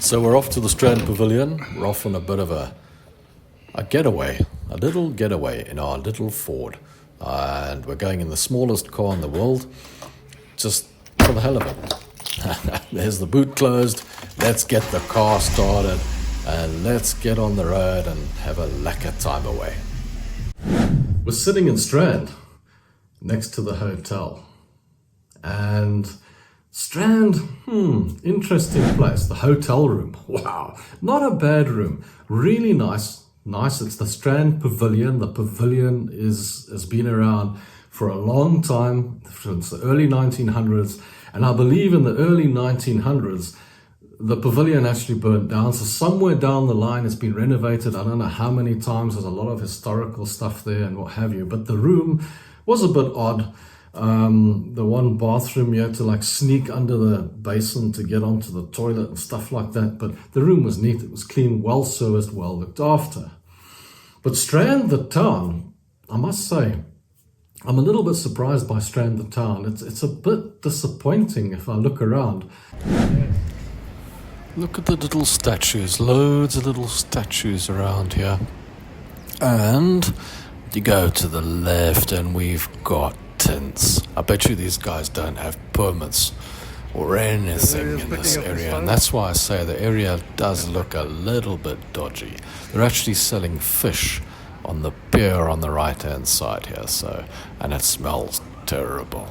So we're off to the Strand Pavilion. We're off on a bit of a getaway, a little getaway in our little Ford. And we're going in the smallest car in the world, just for the hell of it. There's the boot closed. Let's get the car started and let's get on the road and have a lekker time away. We're sitting in Strand next to the hotel. And Strand, interesting place. The hotel room, wow, not a bad room, really nice. It's the Strand Pavilion. The pavilion has been around for a long time, since the early 1900s, and I believe in the early 1900s the pavilion actually burnt down. So somewhere down the line it's been renovated. I don't know how many times. There's a lot of historical stuff there and what have you, but the room was a bit odd. The one bathroom, you had to like sneak under the basin to get onto the toilet and stuff like that. But the room was neat, it was clean, well serviced, well looked after. But Strand, the town, I must say, I'm a little bit surprised by Strand, the town. It's a bit disappointing if I look around. Look at the little statues, loads of little statues around here. And you go to the left and we've got tents. I bet you these guys don't have permits or anything in this area, and that's why I say the area does look a little bit dodgy. They're actually selling fish on the pier on the right hand side here, so, and it smells terrible.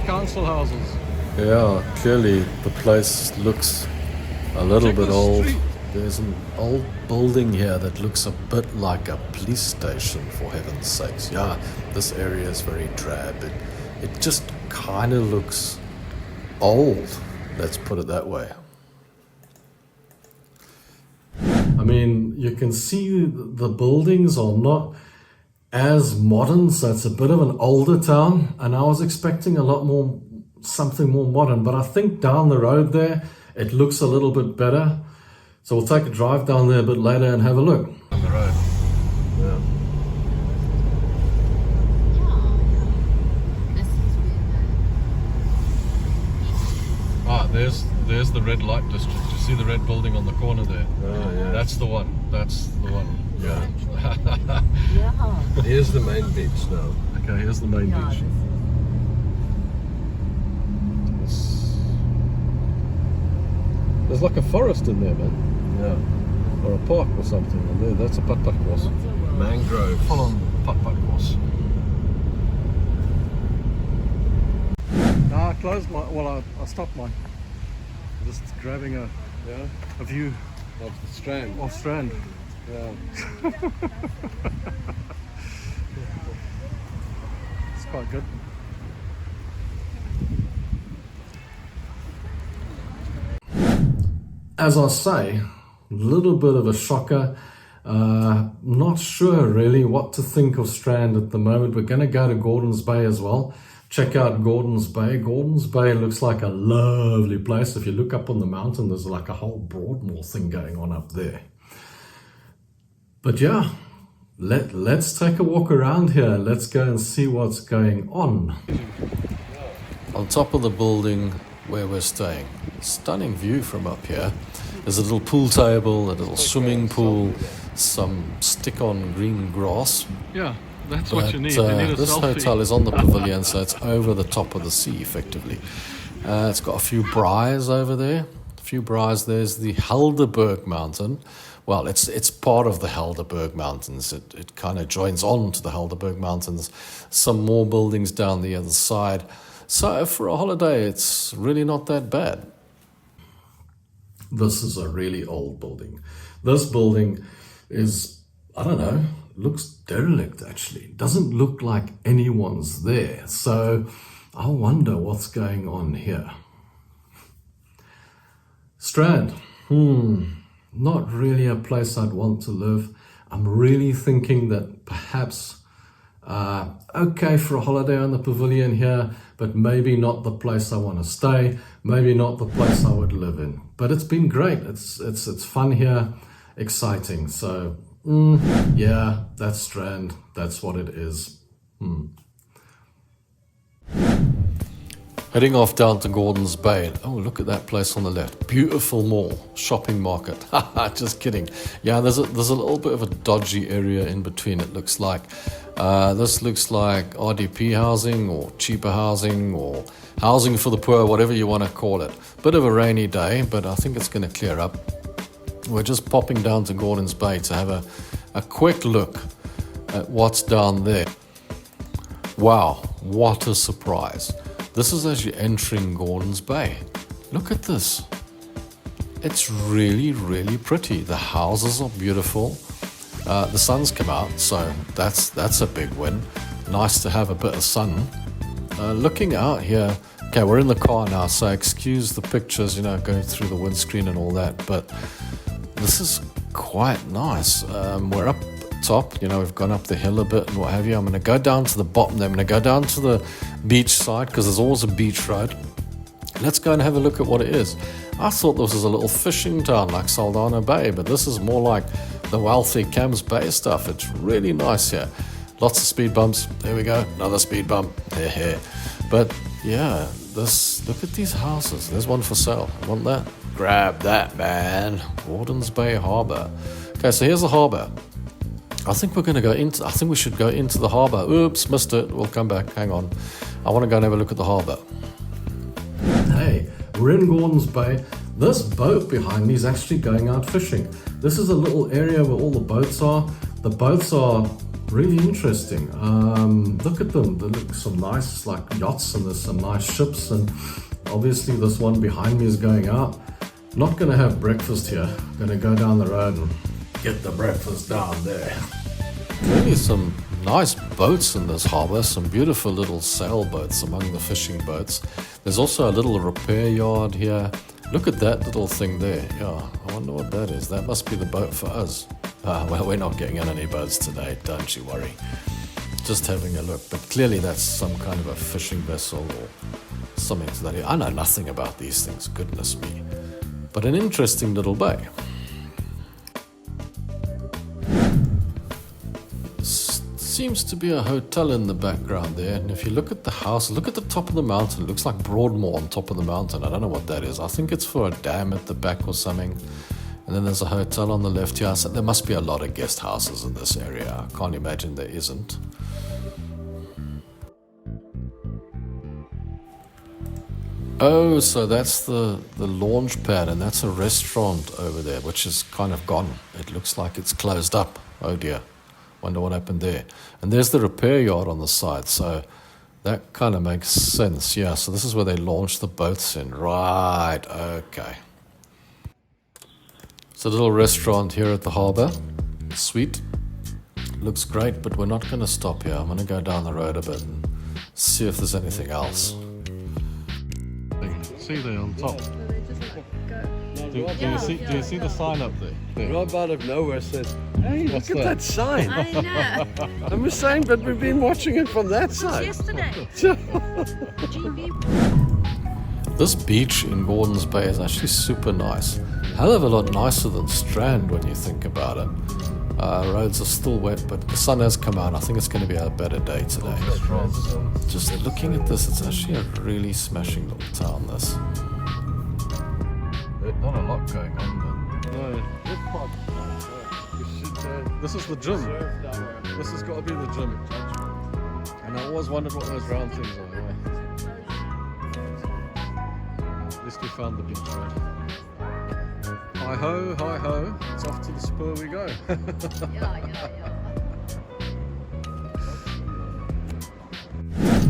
Council houses. Yeah, clearly the place looks a little bit old. There's an old building here that looks a bit like a police station, for heaven's sakes. Yeah, this area is very drab. It just kind of looks old, let's put it that way. I mean, you can see the buildings are not as modern, so it's a bit of an older town, and I was expecting a lot more, something more modern, but I think down the road there, it looks a little bit better. So we'll take a drive down there a bit later and have a look. On the road. Yeah. There's the red light district. You see the red building on the corner there? Oh, yeah. That's the one. Yeah. Here's the main beach now. Okay, here's the main beach. There's like a forest in there, man. Yeah. Or a park or something. And there, that's a putt-putt course. Mangrove. Full on putt-putt course. No, I closed my, I stopped mine. Just grabbing a view of the Strand. Of Strand. Yeah. It's quite good. As I say, a little bit of a shocker. Not sure really what to think of Strand at the moment. We're going to go to Gordon's Bay as well. Check out Gordon's Bay. Gordon's Bay looks like a lovely place. If you look up on the mountain, there's like a whole Broadmoor thing going on up there. But yeah, let's take a walk around here. Let's go and see what's going on. On top of the building where we're staying, stunning view from up here. There's a little pool table, a little swimming pool, some stick-on green grass. Yeah, that's what you need. You need a this selfie. Hotel is on the pavilion, so it's over the top of the sea, effectively. It's got a few braais over there. There's the Helderberg Mountain. Well, it's part of the Helderberg Mountains. It kind of joins on to the Helderberg Mountains. Some more buildings down the other side. So for a holiday, it's really not that bad. This is a really old building. This building is, I don't know, looks derelict actually. Doesn't look like anyone's there. So I wonder what's going on here. Strand, not really a place I'd want to live. I'm really thinking that perhaps okay for a holiday on the pavilion here, but maybe not the place I want to stay, maybe not the place I would live in. But it's been great. It's fun here, exciting. So yeah, that's Strand. That's what it is. Heading off down to Gordon's Bay. Oh, look at that place on the left. Beautiful mall, shopping market. Haha, just kidding. Yeah, there's a little bit of a dodgy area in between, it looks like. This looks like RDP housing or cheaper housing or housing for the poor, whatever you want to call it. Bit of a rainy day, but I think it's going to clear up. We're just popping down to Gordon's Bay to have a quick look at what's down there. Wow, what a surprise. This is as you're entering Gordon's Bay. Look at this. It's really, really pretty. The houses are beautiful. The sun's come out, so that's a big win. Nice to have a bit of sun. Looking out here, okay, we're in the car now, so excuse the pictures, going through the windscreen and all that, but this is quite nice. We're up top, we've gone up the hill a bit and what have you. I'm going to go down to the bottom there. I'm going to go down to the beach side because there's always a beach road. Let's go and have a look at what it is. I thought this was a little fishing town like Saldanha Bay, but this is more like the wealthy Camps Bay stuff. It's really nice here. Lots of speed bumps. There we go, another speed bump. But yeah, look at these houses. There's one for sale. I want that. Grab that, man. Gordon's Bay Harbour. Okay, so here's the harbour. I think we should go into the harbour. Oops, missed it. We'll come back. Hang on. I want to go and have a look at the harbour. Hey, we're in Gordon's Bay. This boat behind me is actually going out fishing. This is a little area where all the boats are. The boats are really interesting. Look at them. They look some nice like yachts, and there's some nice ships, and obviously this one behind me is going out. Not going to have breakfast here. Going to go down the road and get the breakfast down there. Really some nice boats in this harbour, some beautiful little sailboats among the fishing boats. There's also a little repair yard here. Look at that little thing there. Yeah, I wonder what that is. That must be the boat for us. Well, we're not getting on any boats today, don't you worry. Just having a look, but clearly that's some kind of a fishing vessel or something to that. I know nothing about these things, goodness me. But an interesting little bay. Seems to be a hotel in the background there, and if you look at the house, look at the top of the mountain. It looks like Broadmoor on top of the mountain. I don't know what that is. I think it's for a dam at the back or something. And then there's a hotel on the left here. So there must be a lot of guest houses in this area. I can't imagine there isn't. Oh, so that's the launch pad, and that's a restaurant over there, which is kind of gone. It looks like it's closed up. Oh dear. Wonder what happened there. And there's the repair yard on the side, so that kind of makes sense. Yeah, so this is where they launch the boats in. Right, okay. It's a little restaurant here at the harbour. Sweet. Looks great, but we're not going to stop here. I'm going to go down the road a bit and see if there's anything else. See there on top. Do you see the sign up there? Right out of nowhere says, hey, look at that sign. I know. I'm just saying, but we've been watching it from that side. Yesterday. This beach in Gordon's Bay is actually super nice. Hell of a lot nicer than Strand when you think about it. Roads are still wet, but the sun has come out. I think it's going to be a better day today. Just looking at this, it's actually a really smashing little town, this. Not a lot going on, but no. This is the gym. This has got to be the gym. And I always wondered what those round things are. At least we found the beach road. Hi ho, hi ho. It's off to the spur we go.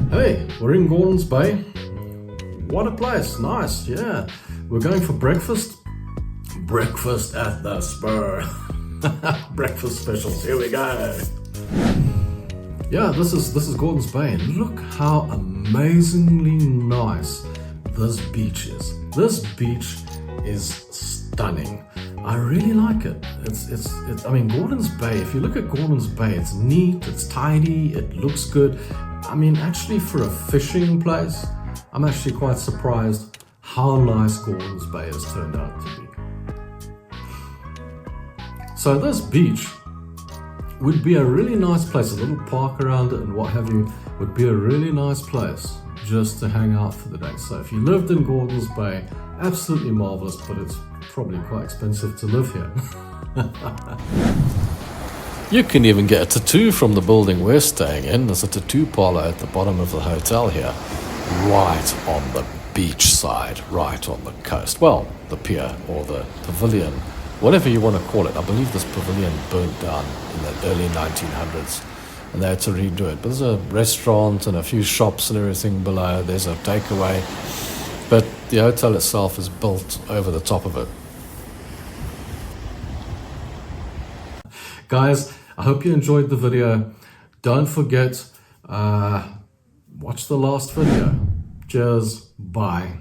Hey, we're in Gordon's Bay. What a place, nice, yeah. We're going for breakfast. Breakfast at the spur. Breakfast specials, here we go. Yeah, this is Gordon's Bay, and look how amazingly nice this beach is. This beach is stunning. I really like it. I mean, Gordon's Bay, if you look at Gordon's Bay, it's neat, it's tidy, it looks good. I mean, actually for a fishing place, I'm actually quite surprised how nice Gordon's Bay has turned out to be. So this beach would be a really nice place, a little park around it and what have you, would be a really nice place. just to hang out for the day. So if you lived in Gordons Bay, absolutely marvelous, but it's probably quite expensive to live here. You can even get a tattoo from the building we're staying in. There's a tattoo parlor at the bottom of the hotel here, right on the beach side, right on the coast. Well, the pier or the pavilion, whatever you want to call it. I believe this pavilion burnt down in the early 1900s and they had to redo it. But there's a restaurant and a few shops and everything below. There's a takeaway. But the hotel itself is built over the top of it. Guys, I hope you enjoyed the video. Don't forget, watch the last video. Cheers. Bye.